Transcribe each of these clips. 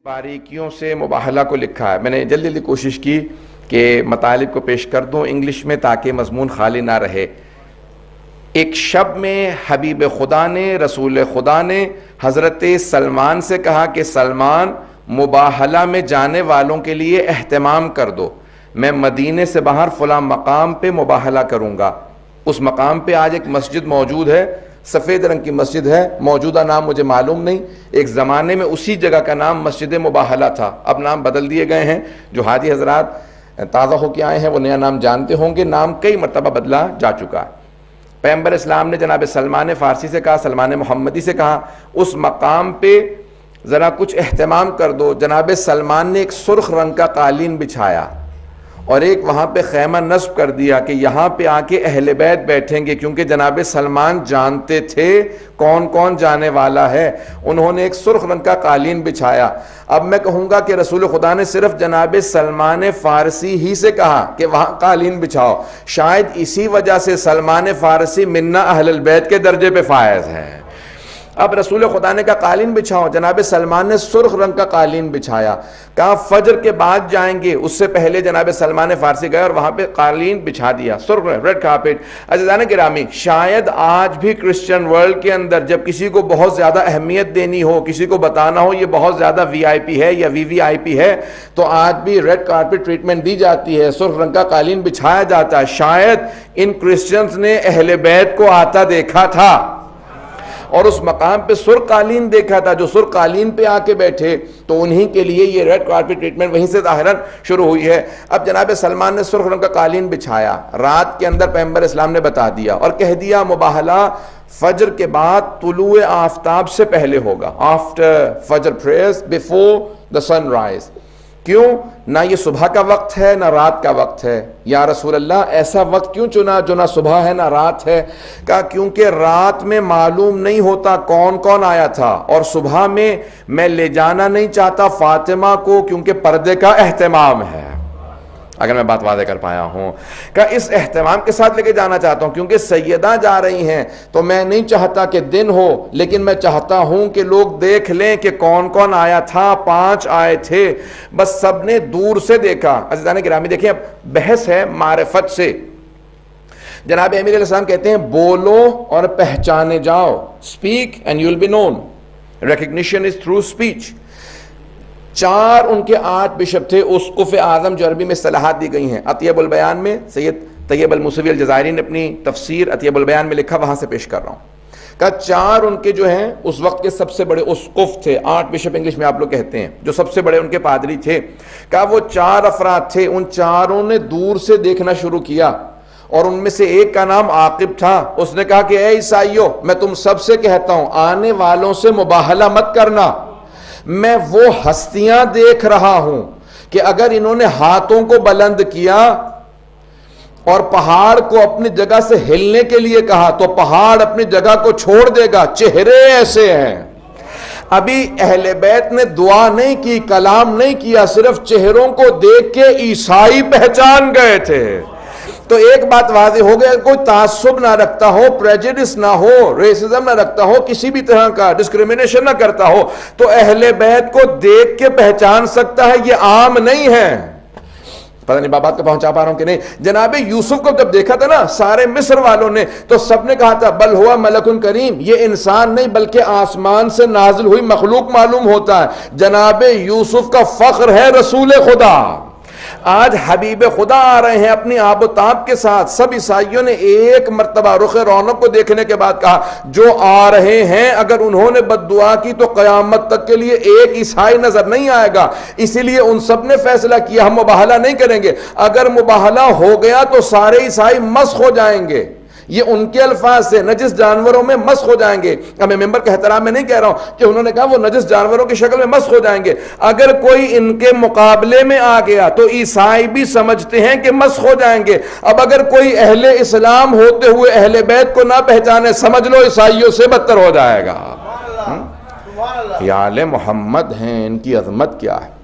باریکیوں سے مباہلہ کو لکھا ہے. میں نے جلدی جلدی کوشش کی کہ مطالب کو پیش کر دوں انگلش میں تاکہ مضمون خالی نہ رہے. ایک شب میں حبیب خدا نے، رسول خدا نے حضرت سلمان سے کہا کہ سلمان، مباہلہ میں جانے والوں کے لیے اہتمام کر دو، میں مدینے سے باہر فلاں مقام پہ مباہلہ کروں گا. اس مقام پہ آج ایک مسجد موجود ہے، سفید رنگ کی مسجد ہے، موجودہ نام مجھے معلوم نہیں. ایک زمانے میں اسی جگہ کا نام مسجد مباہلہ تھا، اب نام بدل دیے گئے ہیں. جو حاجی حضرات تازہ ہو کے آئے ہیں وہ نیا نام جانتے ہوں گے، نام کئی مرتبہ بدلا جا چکا ہے. پیغمبر اسلام نے جناب سلمان فارسی سے کہا، سلمان محمدی سے کہا اس مقام پہ ذرا کچھ اہتمام کر دو. جناب سلمان نے ایک سرخ رنگ کا قالین بچھایا اور ایک وہاں پہ خیمہ نصب کر دیا کہ یہاں پہ آ کے اہل بیت بیٹھیں گے، کیونکہ جناب سلمان جانتے تھے کون کون جانے والا ہے. انہوں نے ایک سرخ رنگ کا قالین بچھایا. اب میں کہوں گا کہ رسول خدا نے صرف جناب سلمان فارسی ہی سے کہا کہ وہاں قالین بچھاؤ، شاید اسی وجہ سے سلمان فارسی منا اہل البیت کے درجے پہ فائز ہے. اب رسول خدا نے کہا قالین بچھاؤ، جناب سلمان نے سرخ رنگ کا قالین بچھایا. کہا فجر کے بعد جائیں گے، اس سے پہلے جناب سلمان فارسی گئے اور وہاں پہ قالین بچھا دیا، سرخ ریڈ کارپیٹ. عزیزان گرامی، شاید آج بھی کرسچن ورلڈ کے اندر جب کسی کو بہت زیادہ اہمیت دینی ہو، کسی کو بتانا ہو یہ بہت زیادہ وی آئی پی ہے یا وی وی آئی پی ہے، تو آج بھی ریڈ کارپیٹ ٹریٹمنٹ دی جاتی ہے، سرخ رنگ کا قالین بچھایا جاتا ہے. شاید ان کرسچنز نے اہل بیت کو آتا دیکھا تھا اور اس مقام پہ سرخ قالین دیکھا تھا. جو سرخ قالین پہ آ کے بیٹھے تو انہی کے لیے یہ ریڈ کارپیٹ ٹریٹمنٹ وہیں سے ظاہراً شروع ہوئی ہے. اب جناب سلمان نے سرخ رنگ کا قالین بچھایا، رات کے اندر پیغمبر اسلام نے بتا دیا اور کہہ دیا مباہلہ فجر کے بعد طلوع آفتاب سے پہلے ہوگا، آفٹر فجر prayers before the sunrise. کیوں؟ نہ یہ صبح کا وقت ہے نہ رات کا وقت ہے. یا رسول اللہ ایسا وقت کیوں چنا جو نہ صبح ہے نہ رات ہے؟ کہا کیونکہ رات میں معلوم نہیں ہوتا کون کون آیا تھا، اور صبح میں لے جانا نہیں چاہتا فاطمہ کو کیونکہ پردے کا اہتمام ہے. اگر میں بات واضح کر پایا ہوں، کہ اس اہتمام کے ساتھ لے کے جانا چاہتا ہوں کیونکہ سیدہ جا رہی ہیں تو میں نہیں چاہتا کہ دن ہو، لیکن میں چاہتا ہوں کہ لوگ دیکھ لیں کہ کون کون آیا تھا. 5 آئے تھے، بس سب نے دور سے دیکھا. عزیزان گرامی دیکھیں، اب بحث ہے معرفت سے. جناب امیر علیہ السلام کہتے ہیں بولو اور پہچانے جاؤ، speak and you'll be known. Recognition is through speech. 4 ان کے 8 بشپ تھے اسقف اعظم جو عربی میں اصطلاحات دی گئی ہیں. اطیب البیان میں سید طیب الموسوی الجزائری نے اپنی تفسیر اطیب البیان میں لکھا، وہاں سے پیش کر رہا ہوں. کہ 4 ان کے جو ہیں اس وقت کے سب سے بڑے اسقف تھے، 8 بشپ انگلش میں آپ لوگ کہتے ہیں، جو سب سے بڑے ان کے پادری تھے. کہ وہ 4 افراد تھے، ان 4 نے دور سے دیکھنا شروع کیا اور ان میں سے ایک کا نام عاقب تھا. اس نے کہا کہ اے عیسائیو، میں تم سب سے کہتا ہوں آنے والوں سے مباہلہ مت کرنا. میں وہ ہستیاں دیکھ رہا ہوں کہ اگر انہوں نے ہاتھوں کو بلند کیا اور پہاڑ کو اپنی جگہ سے ہلنے کے لیے کہا تو پہاڑ اپنی جگہ کو چھوڑ دے گا. چہرے ایسے ہیں. ابھی اہل بیت نے دعا نہیں کی، کلام نہیں کیا، صرف چہروں کو دیکھ کے عیسائی پہچان گئے تھے. تو ایک بات واضح ہو گیا، کوئی تعصب نہ رکھتا ہو، پریجڈس نہ ہو، ریسزم نہ رکھتا ہو، کسی بھی طرح کا ڈسکریمنیشن نہ کرتا ہو تو اہل بیت کو دیکھ کے پہچان سکتا ہے. یہ عام نہیں ہے. پتہ نہیں بات کو پہنچا پا رہا ہوں کہ نہیں. جناب یوسف کو جب دیکھا تھا نا سارے مصر والوں نے تو سب نے کہا تھا بل ہوا ملک کریم، یہ انسان نہیں بلکہ آسمان سے نازل ہوئی مخلوق معلوم ہوتا ہے. جناب یوسف کا فخر ہے رسول خدا. آج حبیب خدا آ رہے ہیں اپنی آب و تاب کے ساتھ. سب عیسائیوں نے ایک مرتبہ رخ رونق کو دیکھنے کے بعد کہا جو آ رہے ہیں اگر انہوں نے بد دعا کی تو قیامت تک کے لیے ایک عیسائی نظر نہیں آئے گا. اسی لیے ان سب نے فیصلہ کیا ہم مباہلہ نہیں کریں گے. اگر مباہلہ ہو گیا تو سارے عیسائی مسخ ہو جائیں گے. یہ ان کے الفاظ سے نجس جانوروں میں مسخ ہو جائیں گے. اب میں ممبر کے احترام میں نہیں کہہ رہا ہوں کہ انہوں نے کہا وہ نجس جانوروں کی شکل میں مسخ ہو جائیں گے. اگر کوئی ان کے مقابلے میں آ گیا تو عیسائی بھی سمجھتے ہیں کہ مسخ ہو جائیں گے. اب اگر کوئی اہل اسلام ہوتے ہوئے اہل بیت کو نہ پہچانے سمجھ لو عیسائیوں سے بدتر ہو جائے گا. یہ آل محمد ہیں، ان کی عظمت کیا ہے.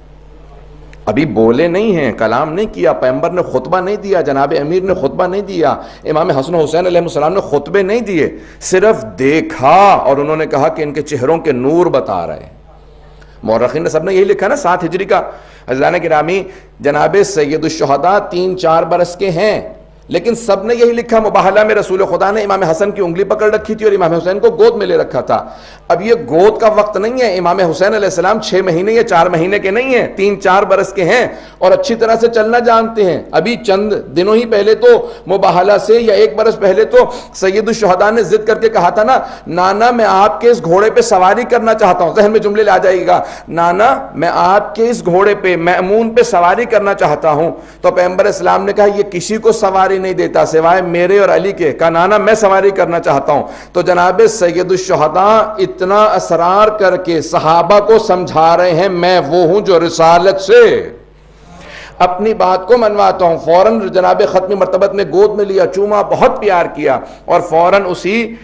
ابھی بولے نہیں ہیں، کلام نہیں کیا، پیغمبر نے خطبہ نہیں دیا، جناب امیر نے خطبہ نہیں دیا، امام حسن و حسین علیہ السلام نے خطبے نہیں دیے، صرف دیکھا اور انہوں نے کہا کہ ان کے چہروں کے نور بتا رہے ہیں. مورخین نے سب نے یہی لکھا نا 7 ہجری کا. عزیزان گرامی جناب سید الشہداء 3-4 برس کے ہیں، لیکن سب نے یہی لکھا مباہلہ میں رسول خدا نے امام حسن کی انگلی پکڑ رکھی تھی اور امام حسین کو گود میں لے رکھا تھا. اب یہ گود کا وقت نہیں ہے، امام حسین علیہ السلام 6 مہینے یا 4 مہینے کے نہیں ہیں، 3-4 برس کے ہیں اور اچھی طرح سے چلنا جانتے ہیں. ابھی چند دنوں ہی پہلے تو مباہلہ سے یا 1 برس پہلے تو سید الشہداء نے ضد کر کے کہا تھا نا، نانا میں آپ کے اس گھوڑے پہ سواری کرنا چاہتا ہوں. ذہن میں جملے آ جائے گا، نانا میں آپ کے اس گھوڑے پہ مأمون پہ سواری کرنا چاہتا ہوں. تو پیغمبر اسلام نے کہا یہ کسی کو سواری نہیں دیتا سوائے میرے اور علی کے. کہا نانا میں سواری کرنا چاہتا ہوں. تو جناب سید الشہداء اتنا اصرار کر کے صحابہ کو سمجھا رہے ہیں میں وہ ہوں جو رسالت سے اپنی بات کو منواتا ہوں. فوراً جناب ختمی مرتبت نے گود میں لیا، چوما، بہت پیار کیا اور فوراً اسی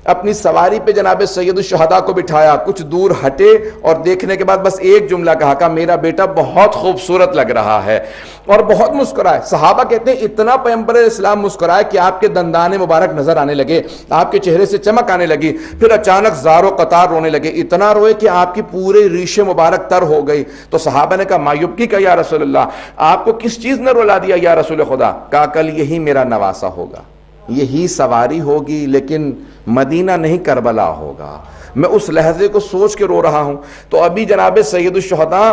اپنی سواری پہ جناب سید الشہداء کو بٹھایا. کچھ دور ہٹے اور دیکھنے کے بعد بس ایک جملہ کہا میرا بیٹا بہت خوبصورت لگ رہا ہے اور بہت مسکرائے. صحابہ کہتے ہیں اتنا پیغمبر اسلام مسکرائے کہ آپ کے دندان مبارک نظر آنے لگے، آپ کے چہرے سے چمک آنے لگی. پھر اچانک زار و قطار رونے لگے، اتنا روئے کہ آپ کی پورے ریشے مبارک تر ہو گئی. تو صحابہ نے کہا مایوبکی کا یا رسول اللہ، آپ کو کس چیز نے رلا دیا یا رسول خدا؟ کہا کل یہی میرا نواسہ ہوگا، یہی سواری ہوگی، لیکن مدینہ نہیں کربلا ہوگا. میں اس لحظے کو سوچ کے رو رہا ہوں. تو ابھی جناب سید الشہداء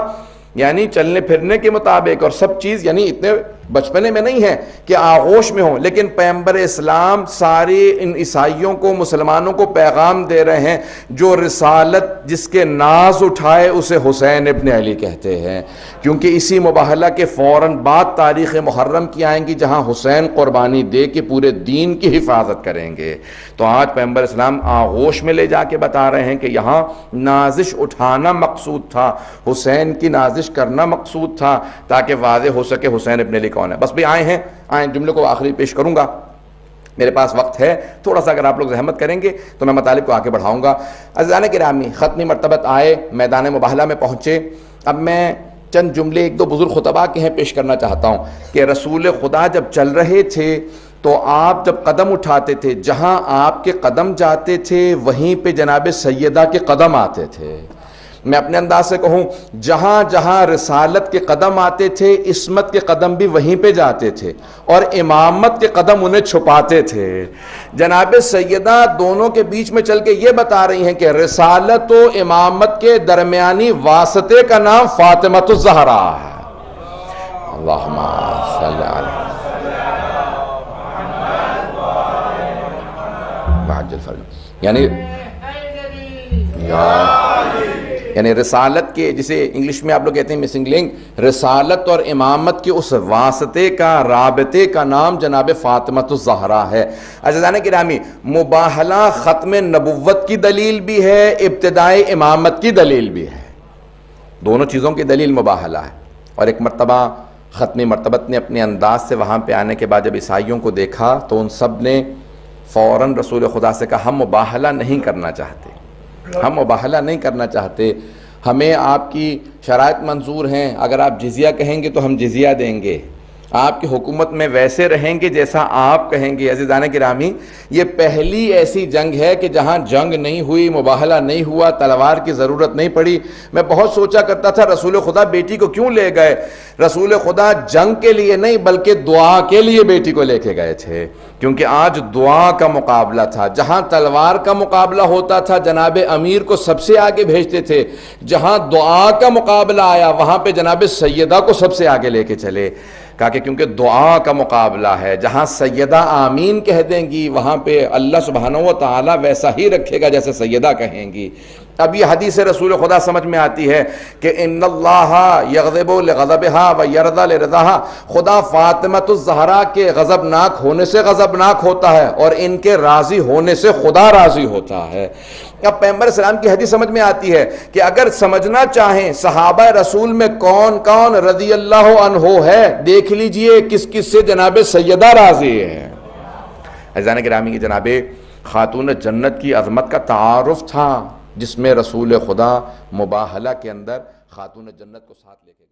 یعنی چلنے پھرنے کے مطابق اور سب چیز یعنی اتنے بچپنے میں نہیں ہے کہ آغوش میں ہوں، لیکن پیغمبر اسلام سارے ان عیسائیوں کو، مسلمانوں کو پیغام دے رہے ہیں جو رسالت جس کے ناز اٹھائے اسے حسین ابن علی کہتے ہیں، کیونکہ اسی مباہلہ کے فوراً بعد تاریخ محرم کی آئیں گی جہاں حسین قربانی دے کے پورے دین کی حفاظت کریں گے. تو آج پیغمبر اسلام آغوش میں لے جا کے بتا رہے ہیں کہ یہاں نازش اٹھانا مقصود تھا، حسین کی نازش کرنا مقصود تھا تاکہ واضح ہو سکے حسین ابن علی کون ہے. بس بھی آئیں جملے کو آخری پیش کروں گا، میرے پاس وقت ہے تھوڑا سا، اگر آپ لوگ زحمت کریں گے تو میں مطالب کو آگے بڑھاؤں گا. عزیزان گرامی ختمی مرتبت آئے، میدان مباہلہ میں پہنچے. اب میں چند جملے 1-2 بزرگ خطباء کے ہیں پیش کرنا چاہتا ہوں کہ رسول خدا جب چل رہے تھے تو آپ جب قدم اٹھاتے تھے جہاں آپ کے قدم جاتے تھے وہیں پہ جناب سیدہ کے قدم آتے تھے. میں اپنے انداز سے کہوں جہاں جہاں رسالت کے قدم آتے تھے عصمت کے قدم بھی وہیں پہ جاتے تھے اور امامت کے قدم انہیں چھپاتے تھے. جناب سیدہ دونوں کے بیچ میں چل کے یہ بتا رہی ہیں کہ رسالت و امامت کے درمیانی واسطے کا نام فاطمۃ الزہرا ہے. اللہم صلی علی یعنی رسالت کے، جسے انگلش میں آپ لوگ کہتے ہیں مسنگ لنک، رسالت اور امامت کے اس واسطے کا، رابطے کا نام جناب فاطمۃ الزہرا ہے. عزیزان گرامی مباہلہ ختم نبوت کی دلیل بھی ہے، ابتدائی امامت کی دلیل بھی ہے، دونوں چیزوں کی دلیل مباہلہ ہے. اور ایک مرتبہ ختمی مرتبت نے اپنے انداز سے وہاں پہ آنے کے بعد جب عیسائیوں کو دیکھا تو ان سب نے فوراً رسول خدا سے کہا ہم مباہلہ نہیں کرنا چاہتے، ہم مباہلہ نہیں کرنا چاہتے، ہمیں آپ کی شرائط منظور ہیں، اگر آپ جزیہ کہیں گے تو ہم جزیہ دیں گے، آپ کی حکومت میں ویسے رہیں گے جیسا آپ کہیں گے. عزیزان گرامی یہ پہلی ایسی جنگ ہے کہ جہاں جنگ نہیں ہوئی، مباہلہ نہیں ہوا، تلوار کی ضرورت نہیں پڑی. میں بہت سوچا کرتا تھا رسول خدا بیٹی کو کیوں لے گئے. رسول خدا جنگ کے لیے نہیں بلکہ دعا کے لیے بیٹی کو لے کے گئے تھے، کیونکہ آج دعا کا مقابلہ تھا. جہاں تلوار کا مقابلہ ہوتا تھا جناب امیر کو سب سے آگے بھیجتے تھے، جہاں دعا کا مقابلہ آیا وہاں پہ جناب سیدہ کو سب سے آگے لے کے چلے. کہا کہ کیونکہ دعا کا مقابلہ ہے، جہاں سیدہ آمین کہہ دیں گی وہاں پہ اللہ سبحانہ و تعالی ویسا ہی رکھے گا جیسے سیدہ کہیں گی. اب یہ حدیث رسول خدا سمجھ میں آتی ہے کہ ان اللہ یغضب لغضبہا و یرضی لرضاہا، خدا فاطمۃ الزہرا کے غضبناک ہونے سے غضبناک ہوتا ہے اور ان کے راضی ہونے سے خدا راضی ہوتا ہے. اب پیغمبر اسلام کی حدیث سمجھ میں آتی ہے کہ اگر سمجھنا چاہیں صحابہ رسول میں کون کون رضی اللہ عنہ ہے، دیکھ لیجئے کس کس سے جناب سیدہ راضی ہے. عزیزان گرامی جناب خاتون جنت کی عظمت کا تعارف تھا جس میں رسول خدا مباہلہ کے اندر خاتون جنت کو ساتھ لے کے